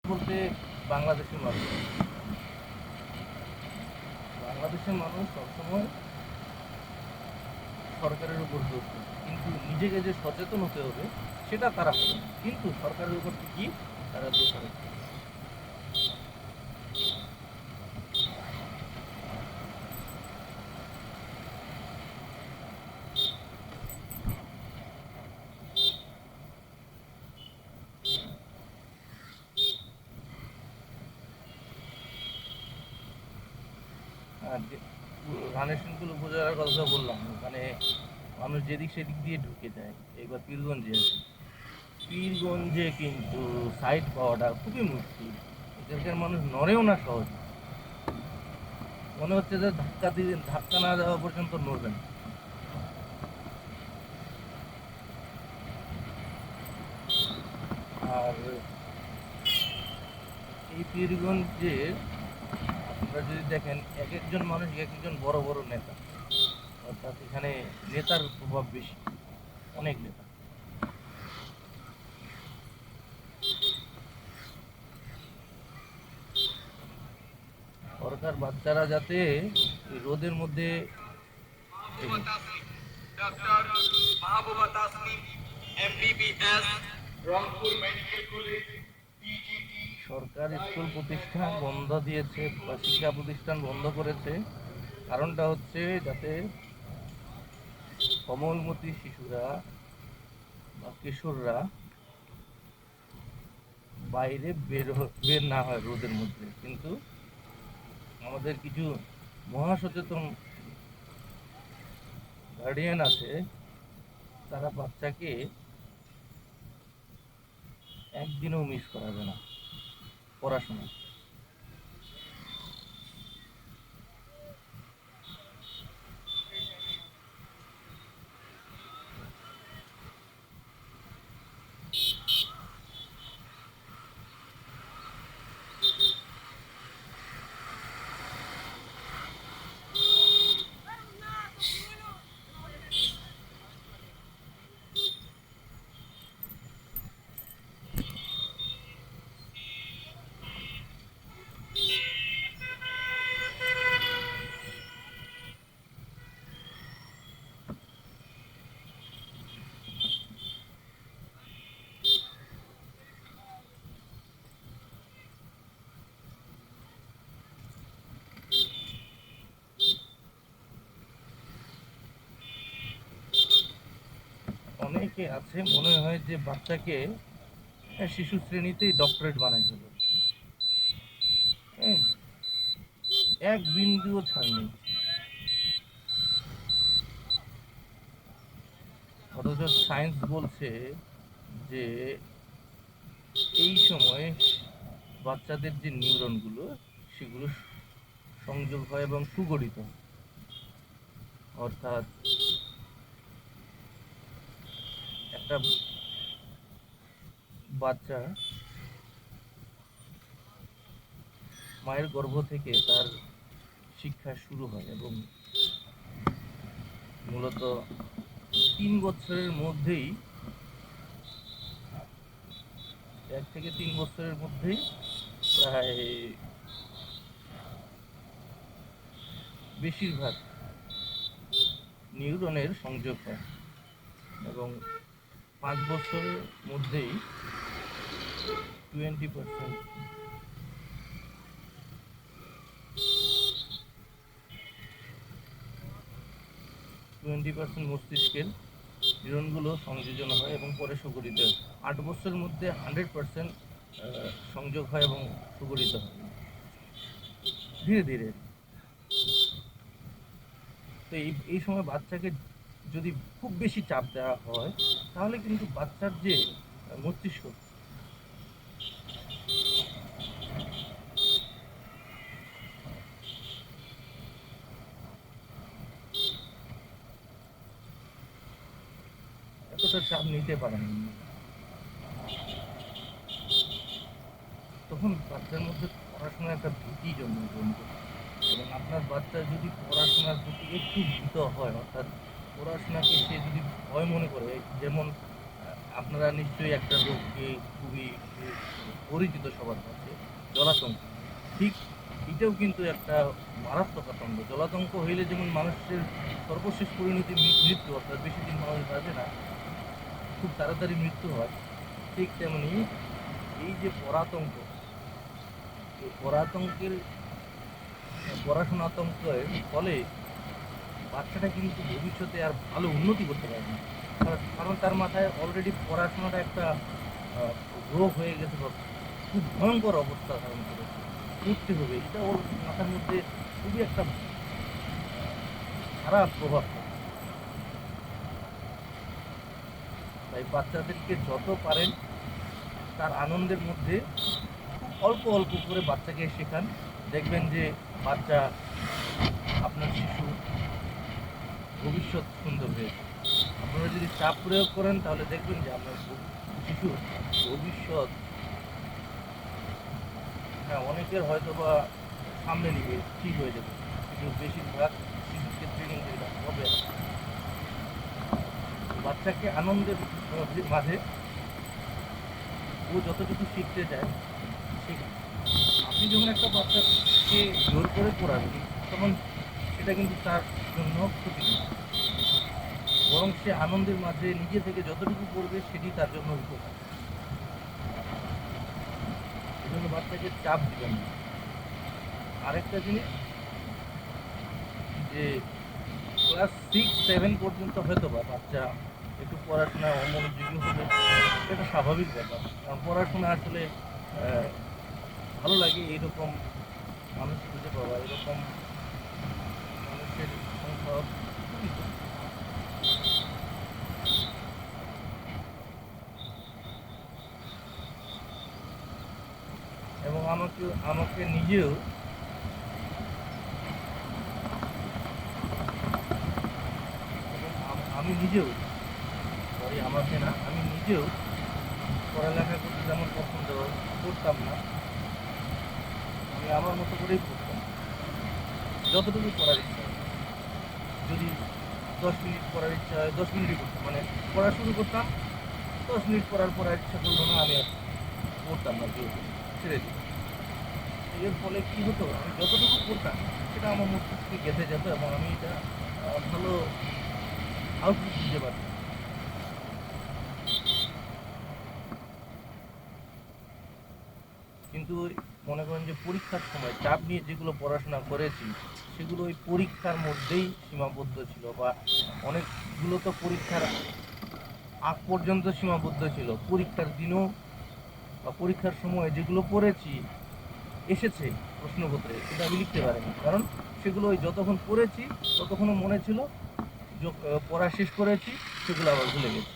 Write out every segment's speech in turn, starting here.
বলতে বাংলাদেশের মানুষ সবসময় সরকারের উপর দোষ দেয়, কিন্তু নিজেকে যে সচেতন হতে হবে সেটা তারা করে না, কিন্তু সরকারের উপর কি তারা দোষারোপ করে। আর রানেশনকুল উপজেলার কথা বললাম, ওখানে মানুষ যেদিক সেদিক দিয়ে ঢুকে যায়। এবার পীরগঞ্জে আছে, পীরগঞ্জে কিন্তু সাইট পাওয়াটা খুবই মুশকিল। এখানকার মানুষ নড়েও না সহজে, মনে হচ্ছে যে ধাক্কা না দেওয়া পর্যন্ত নড়বেন। আর এই পীরগঞ্জে আপনারা যদি দেখেন, এক একজন মানুষ এক একজন বড় বড় নেতা, অর্থাৎ এখানে নেতার প্রভাব বেশি, অনেক নেতা। সরকার বাচ্চারা যাতে এই রোদের মধ্যে সরকার স্কুল প্রতিষ্ঠান বন্ধ দিয়েছে বা শিক্ষা প্রতিষ্ঠান বন্ধ করেছে, কারণটা হচ্ছে যাতে কোমলমতি শিশুরা বা কিশোররা বাইরে বের না হয় রোদের মধ্যে। কিন্তু আমাদের কিছু মহাসচেতন গার্ডিয়ান আছে, তারা বাচ্চাকে একদিনও মিস করাবে না পড়াশোনা। অনেকে আছে মনে হয় যে বাচ্চাকে শিশু শ্রেণীতেই ডক্টরেট বানাই ফেলো, এক বিন্দুও ছাড় নেই। অথচ সায়েন্স বলছে যে এই সময় বাচ্চাদের যে নিউরনগুলো সেগুলো সংযোগ হয় এবং সুগঠিত, অর্থাৎ একটা বাচ্চা মায়ের গর্ভ থেকে তার শিক্ষা শুরু হয় এবং মূলত 3 বছরের মধ্যেই 1 থেকে 3 বছরের মধ্যেই প্রায় বেশিরভাগ নিউরনের সংযোগ হয় এবং 5 বছরের মধ্যেই 20% 20% মস্তিষ্কের নিউরনগুলো সংযোজন হয় এবং পরে সুগঠিত হয়। 8 বছরের মধ্যে 100% সংযোগ হয় এবং সুগঠিত হয় ধীরে ধীরে। তো এই সময় বাচ্চাকে যদি খুব বেশি চাপ দেওয়া হয়, তাহলে কিন্তু বাচ্চার যে মস্তিষ্ক এতটা চাপ নিতে পারে না, তখন বাচ্চার মধ্যে পড়াশোনার একটা ভীতি জন্মগ্রহণ করে। এবং আপনার বাচ্চা যদি পড়াশোনার প্রতি একটু ভীত হয়, অর্থাৎ পড়াশোনাকে সে যদি ভয় মনে করে, যেমন আপনারা নিশ্চয়ই একটা রোগকে খুবই পরিচিত সবার কাছে, জলাতঙ্ক। ঠিক এটাও কিন্তু একটা মারাত্মক আতঙ্ক। জলাতঙ্ক হইলে যেমন মানুষের সর্বশেষ পরিণতি মৃত্যু, অর্থাৎ বেশি দিন মানুষ বাঁচে না, খুব তাড়াতাড়ি মৃত্যু হয়। ঠিক তেমনি এই যে পরাতঙ্ক, এই পরাতঙ্কের পড়াশোনা আতঙ্কের ফলে বাচ্চাটা কিন্তু ভবিষ্যতে আর ভালো উন্নতি করতে পারবে না। কারণ তার মাথায় অলরেডি পড়াশোনাটা একটা রোগ হয়ে গেছে বা খুব ভয়ঙ্কর অবস্থা ধারণ করেছে, করতে হবে, এটা ওর মাথার মধ্যে খুবই একটা খারাপ প্রভাব পড়ে। তাই বাচ্চাদেরকে যত পারেন তার আনন্দের মধ্যে অল্প অল্প করে বাচ্চাকে শেখান। দেখবেন যে বাচ্চা, আপনার শিশু ভবিষ্যৎ সুন্দর হয়েছে। আপনারা যদি চাপ প্রয়োগ করেন তাহলে দেখবেন যে আপনার শিশুর ভবিষ্যৎ, হ্যাঁ অনেকের হয়তো বা সামনে নিবে, ঠিক হয়ে যাবে, কিন্তু বেশিরভাগ শিশুর ক্ষেত্রে কিন্তু এটা হবে না। বাচ্চাকে আনন্দের মাঝে ও যতটুকু শিখতে চায় ঠিক, আপনি যখন একটা বাচ্চাকে জোর করে পড়াবেন তখন সেটা কিন্তু তার জন্য ক্ষতি নয়, বরং সে আনন্দের মাঝে নিজে থেকে যতটুকু পড়বে সেটি তার জন্য উপকার। এই জন্য বাচ্চাকে চাপ দিবেন না। আরেকটা জিনিস, যে ক্লাস 6-7 পর্যন্ত হয়তো বা বাচ্চা একটু পড়াশোনায় অমনোযোগী হবে, এটা স্বাভাবিক ব্যাপার। কারণ পড়াশোনা আসলে ভালো লাগে এইরকম মানুষ খুঁজে পাওয়া, এরকম মানুষের সংখ্যা খুবই কম। এবং আমাকে নিজেও, আমি নিজেও, সরি আমাকে না, আমি নিজেও পড়ালেখা করতে যেমন পছন্দ করতাম না, আমি আমার মতো করেই পড়তাম, যতটুকু পড়ার ইচ্ছা হয়। যদি 10 মিনিট পড়ার ইচ্ছা হয় 10 মিনিটই পড়তাম, মানে পড়া শুরু করতাম, 10 মিনিট পড়ার পর আর ইচ্ছা করলো না, আমি আর পড়তাম না, ছেড়ে দিই। এর ফলে কী হতো, আমি যতটুকু পড়তাম সেটা আমার মস্তিষ্কে গেঁথে যেত এবং আমি এটা ভালো আউটপুট দিতে পারতাম। কিন্তু মনে করেন যে পরীক্ষার সময় চাপ নিয়ে যেগুলো পড়াশোনা করেছি সেগুলো ওই পরীক্ষার মধ্যেই সীমাবদ্ধ ছিল, বা অনেকগুলো তো পরীক্ষার আগ পর্যন্ত সীমাবদ্ধ ছিল। পরীক্ষার দিনও বা পরীক্ষার সময় যেগুলো পড়েছি এসেছে প্রশ্নপত্রে, সেটা আমি লিখতে পারিনি, কারণ সেগুলো ওই যতক্ষণ পড়েছি ততক্ষণও মনে ছিল, পড়া শেষ করেছি সেগুলো আবার ভুলে গেছি।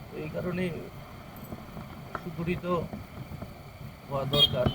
তো এই কারণে সুগঠিত হওয়া দরকার।